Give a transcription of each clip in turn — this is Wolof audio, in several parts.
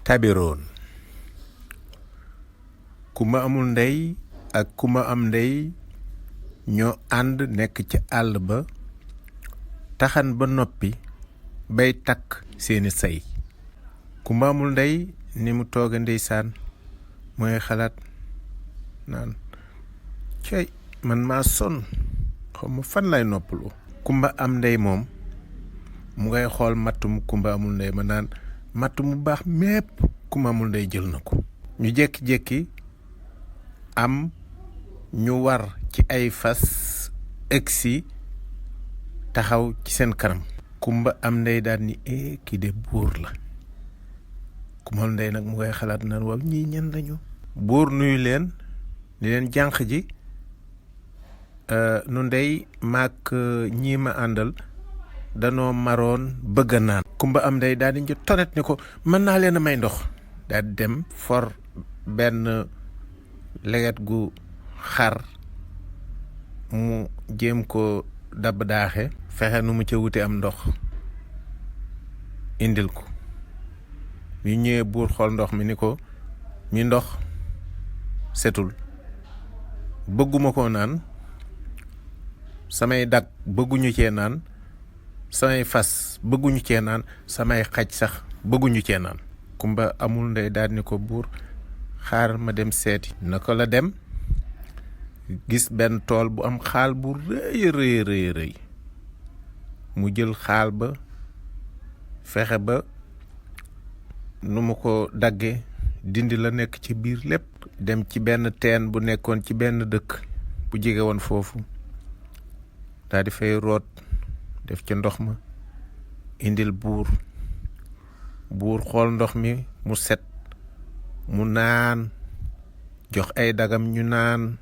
tabiroon kumba amul ndey ak kumba am ndey ñoo ànd nekk ci àll ba taxan ba noppi bay takk seeni say. kumba amul ndey ni mu tooga ndeysaan mooy xalaat naan cey man maa sonn xaw ma fan lay noppalu. kumba am ndey moom mu ngay xool mattum kumba amul ndey ma naan matt mu baax mépp kumba amul ndey jël na ko. ñu jékki-jékki am ñu war ci ay fas egsi taxaw ci seen kanam. kumba am ndey daal ni kii de buur la. kumba amul ndey nag mu ngay xalaat naan waaw ñii ñan lañu. buur nuyu leen ni leen jànq ji nu ndey maak ñii ma àndal danoo maroon bëgg a naan. kumba am ndey daal di ñu tonet ni ko mën naa leen a may ndox. daal di dem for benn leget gu xar mu jéem ko dab daaxe fexe nu mu ca wute am ndox indil ko. ñu ñëwee buur xool ndox mi ni ko mi ndox setul bëgguma koo naan samay dag bëgguñu cee naan samay fas bëgguñu cee naan samay xaj sax bëgguñu cee naan. kumba amul ndey daal ni ko buur xaar ma dem seeti. naka la dem gis benn tool bu am xaal bu rëy mu jël xaal ba fexe ba nu mu ko dagge dindi la nekk ci biir lépp dem ci benn teen bu nekkoon ci benn dëkk bu jege woon foofu daal di fay root def ca ndox ma indil buur xool ndox mi mu set mu naan jox ay dagam ñu naan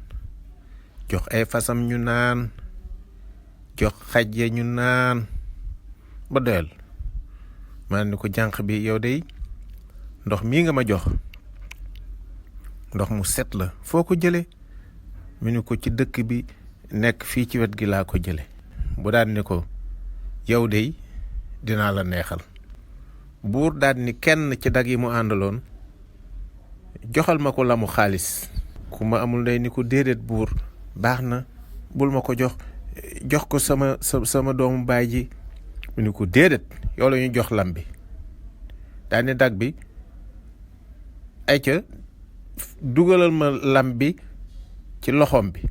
jox ay fasam ñu naan jox xaj ya ñu naan ba doyal. maa ni ko jànq bi yow dey ndox mii nga ma jox ndox mu set la foo ko jële mu ni ko ci dëkk bi nekk fii ci wet gi laa ko jële. bu daan ni ko yow dey dinaa la neexal. buur daal ni kenn ci dag yi mu àndaloon joxal ma ko lamu xaalis. kumba amul ndey ni ko déedéet buur baax na bul ma ko jox ko sama doomu baay ji. mu ni ko déedéet yow la ñu jox lam bi. daal ni dag bi ay ca dugalal ma lam bi ci loxoom bi.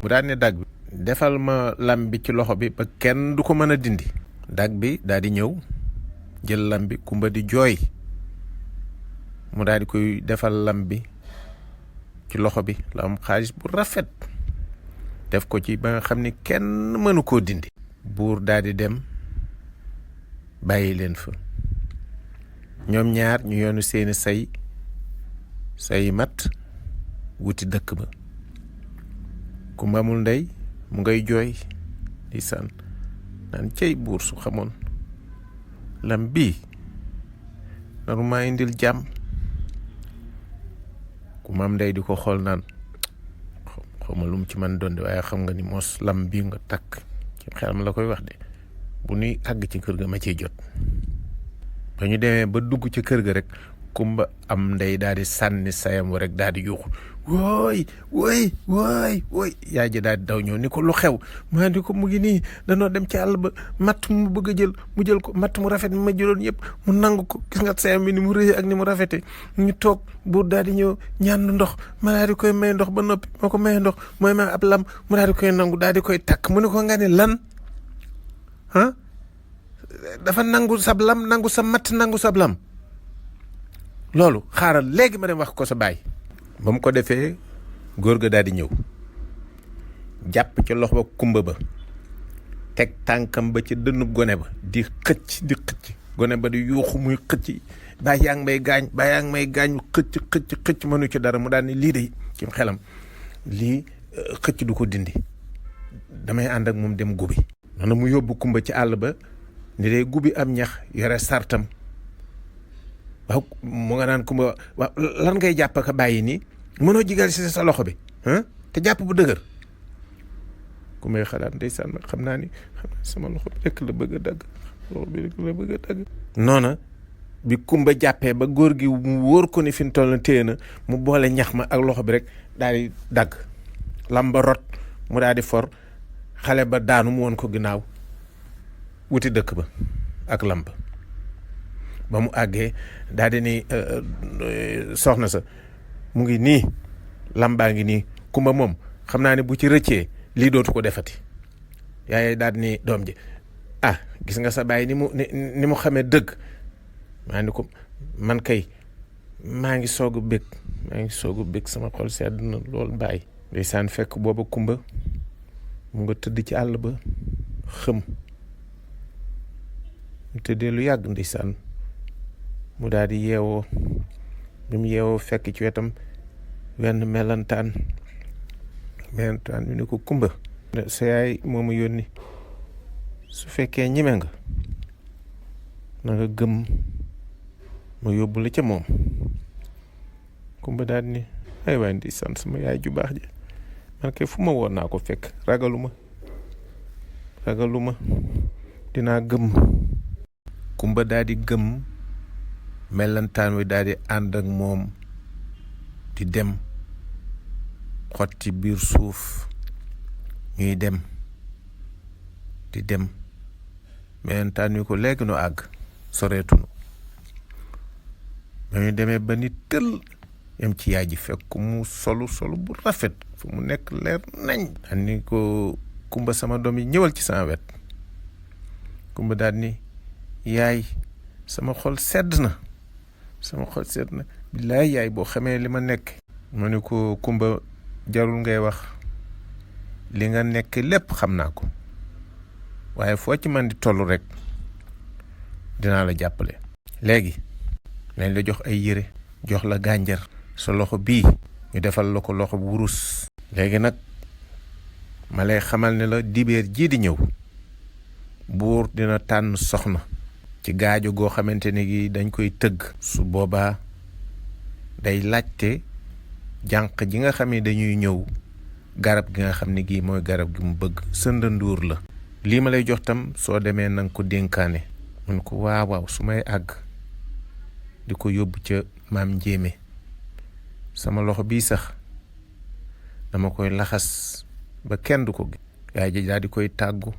mu daal ni dag bi defal ma lam bi ci loxo bi ba kenn du ko mën a dindi. dag bi daal di ñëw jël lam bi kumba di jooy mu daal di koy defal lam bi ci loxo bi la am xaalis bu rafet def ko ci ba nga xam ni kenn mënu koo dindi. buur daal di dem bàyyi leen fa ñoom ñaar ñu yoonu seeni say mat wuti dëkk ba. kumba amul ndey mu ngay jooy di san naan cey buur su xamoon lam bii naru maa indil jàmm. kumba am ndey di ko xool naan xaw ma lu mu ci man doon de waaye xam nga ni mos lam bii nga takk ci xelam la koy wax de bu nuy àgg ci kër ga ma ciy jot. ba ñu demee ba dugg ci kër ga rek kumba am ndey daal di sànni sayam wa rek daal di yuuxu wooy yaay ji daal di daw ñëw ni ko lu xew. maa di ko mu ngi nii danoo dem ci àll ba matt mu bëgg a jël mu jël ko matt mu rafet mi ma jëloon yëpp mu nangu ko gis nga sayam bi ni mu rëy ak ni mu rafete ñu toog buur daal di ñëw ñaan ndox ma daal di koy may ndox ba noppi moo ko may ndox mooy ma ab lam mu daal di koy nangu daal di koy takk. mu ne ko nga ne lan dafa nangu sab lam nangu sa matt nangu sab lam loolu xaaral léegi ma dem wax ko sa baay. ba mu ko defee góor ga daal di ñëw jàpp ca loxo ba kumba ba teg tànkam ba ci dënnub gone ba di xëcc gone ba di yuuxu muy xëcc baay yaa ngi may gaañ xëcc mënu ci dara. mu daal ni lii de ci xelam lii xëcc du ko dindi damay ànd ak moom dem gubi. noonu mu yóbbu kumba ci àll ba ni day gubi am ñax yore sartam. waaw mu nga naan kumba waaw lan ngay jàpp ka bàyyi nii mënoo jigal si sa loxo bi te jàpp bu dëgër. ku may xalaat ndeysaan nag xam naa sama loxo bi rek la bëgg a dagg noona bi kumba jàppee ba góor gi mu wóor ko ni fi mu toll téye na mu boole ñax ma ak loxo bi rek daal di dagg lam ba rot mu daal di for xale ba daanu mu woon ko ginnaaw wuti dëkk ba ak lam ba mu àggee daal di ni soxna sa mu ngi nii lam baa ngi nii kumba moom xam naa ne bu ci rëccee lii dootu ko defati yaay daal di ni doom ji gis nga sa baay ni mu xamee dëgg maa ni ko man kay maa ngi soog a bég sama xol sedd na lool bàyyi ndeysaan fekk booba kumba mu nga tëdd ci àll ba xëm mu tëddee lu yàgg ndeysaan mu daal di yeewoo bi mu yeewoo fekk ci wetam wenn melantaan yu ni ko kumba sa yaay moomu yónni su fekkee ñime nga na nga gëm ma yóbbu la ca moom kumba daal ni ay waay ndeysaan sama yaay ju baax ji man kay fu ma woon naa ko fekk ragaluma dinaa gëm kumba daal di gëm melantaan wi daal di ànd ak moom di dem xotti biir suuf ñuy dem di dem melentaan wi ko léegi nu àgg soreetunu ba ñu demee ba ni tël yam ci yaay ji fekk mu solu bu rafet fu mu nekk leer nañ ni ko kumba sama doom yi ñëwal ci sama wet kumba daal ni yaay sama xol sedd na billaay yaay boo xamee li ma nekk mu ni ko kumba jarul ngay wax li nga nekk lépp xam naa ko waaye foo ci man di toll rek dinaa la jàppale léegi nañ la jox ay yére jox la gànjar sa loxo bii ñu defal la ko loxo bu wurus léegi nag ma lay xamal ne la dibeer jii di ñëw buur dina tànn soxna ci gaajo goo xamante ne gi dañ koy tëgg su boobaa day laajte jànq ji nga xam ne dañuy ñëw garab gi nga xam ne gii mooy garab gi mu bëgg sëndanduur la lii ma lay jox tam soo demee nanga ko dénkaane mun ko waaw su may àgg di ko yóbbu ca maam njéeme sama loxo bii sax dama koy laxas ba kenn du ko gis yaay ji daal di koy tàggu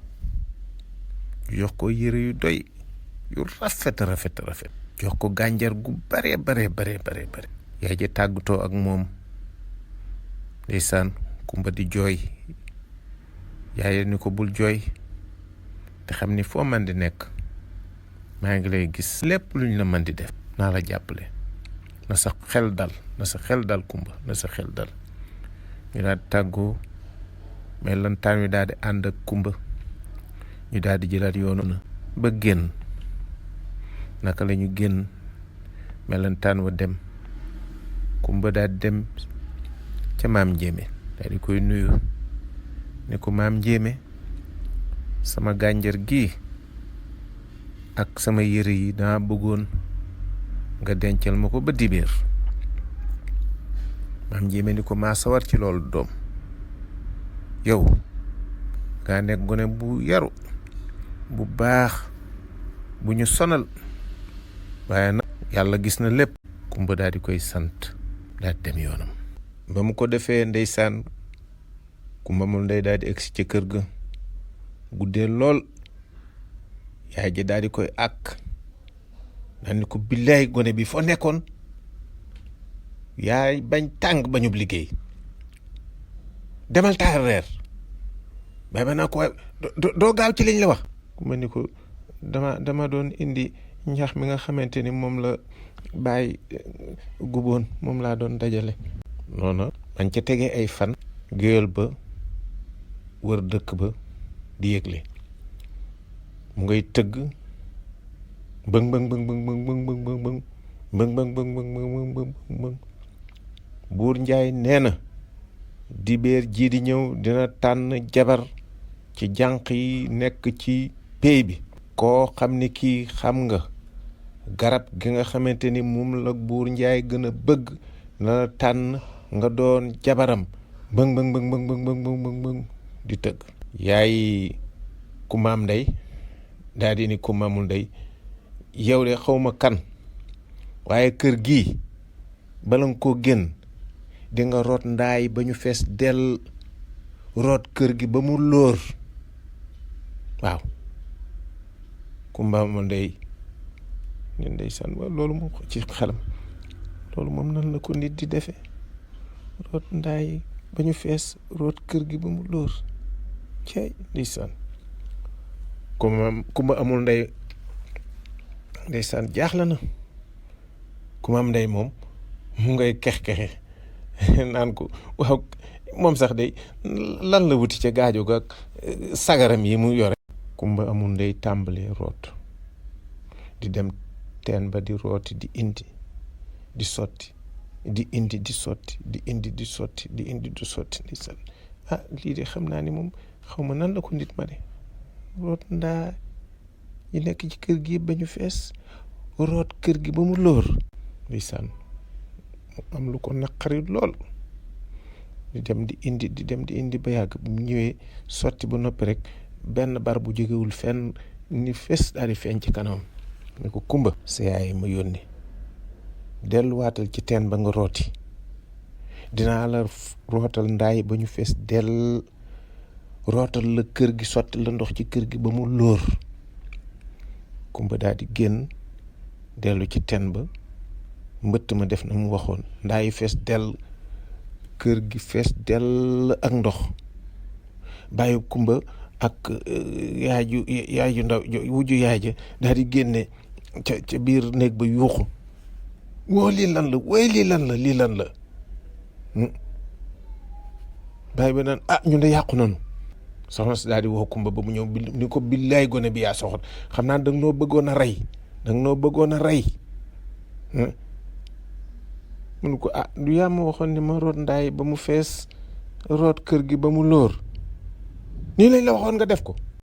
jox ko yére yu doy yu rafet jox ko gànjar gu bare yaay ji tàggatoo ak moom ndeysaan kumba di jooy yaay ni ko bul jooy te xam ni foo man di nekk maa ngi lay gis lépp luñ la man di def naa la jàppale na sa xel dal kumba na sa xel dal ñu daal di tàggoo melantaan wi daal di ànd ak kumba ñu daal di jëlaat yoonu na ba génn naka la ñu génn melantaan wa dem kumba daal di dem ca maam njéeme daal di koy nuyu ne ko maam njéeme sama gànjar gi ak sama yére yi dama bëggoon nga dencal ma ko ba dibeer maam njéeme ni ko maa sawar ci loolu doom yow nga nekk gone bu yaru bu baax bu ñu sonal waaye nag yàlla gis na lépp kumba daal di koy sant daal di dem yoonam ba mu ko defee ndeysaan kumba mu ndey daal di egsi ci kër ga guddee lool yaay ji daal di koy àkk daal ni ko billaay gone bi foo nekkoon yaay bañ tàng bañub liggéey demal taal reer bay ba naa ko waaye doo gaaw ci liñ la wax kumba ni ko dama doon indi ñax mi nga xamante ni moom la bàyyi guboon moom laa doon dajale noonu bañ ca tegee ay fan géwél ba wër dëkk ba di yëgle mu ngay tëgg bëng bëng bëng bëng bëng bëng bëng bëng bëng bëng bëng bëng bëng bëng bëng buur njaay nee na dibeer jii di ñëw dina tànn jabar ci jànq yi nekk ci pey bi koo xam ni kii xam nga garab gi nga xamante ni moom la buur njaay gën a bëgg na tànn nga doon jabaram bëng bëng bëng bëng bëng bëng bëng bëng di tëgg yaay ku maam ndey daal di ni ku maamul ndey yow de xawma kan waaye kër gii bala nga koo génn di nga root ndaay ba ñu fees dell root kër gi ba mu lóor waaw kumba ma ndey ñun ndeysaan waaw loolu moom ci xelam loolu moom nan la ko nit di defe root ndaay ba ñu fees root kër gi ba mu lóor cey ndeysaan kumba amul ndey ndeysaan jaaxle na kumba am ndey moom mu ngay kex-kexe naan ko waaw moom sax day lan la wuti ca gaajo ga sagaram yi mu yore kumba amul ndey tàmbalee root di dem teen ba di rooti di indi di sotti di indi di sotti di indi di sotti di indi di sotti ndeysaan lii de xam naa ni moom xaw ma nan la ko nit ma de root ndaa yi nekk ci kër gi ba ñu fees root kër gi ba mu lóor ndeysaan mu am lu ko naqari lool di dem di indi ba yàgg bu ñëwee sotti ba noppi rek benn bar bu jógewul fenn ni fees daal di feeñ ci kanam ne ko kumba sa yaay ma yónni delluwaatal ci teen ba nga rooti dinaa la rootal ndaay ba ñu fees dell rootal la kër gi sotti la ndox ci kër gi ba mu lóor kumba daal di génn dellu ci teen ba mbëtt ma def na mu waxoon ndaay fees dell kër gi fees dell ak ndox bàyyi kumba ak yaay ju ndaw wujju yaay ja daal di génne ca biir néeg ba yuuxu woo lii lan la way lii lan la bàyyi ba naan ñun de yàqu nanu soxna si daal di woo kumba ba mu ñëw ni ko billaay gone bi yaa soxor xam naa danga noo bëggoon a rey mun ko du yaa ma waxoon ni ma root ndaay ba mu fees root kër gi ba mu lóor nii lañ la waxoon nga def ko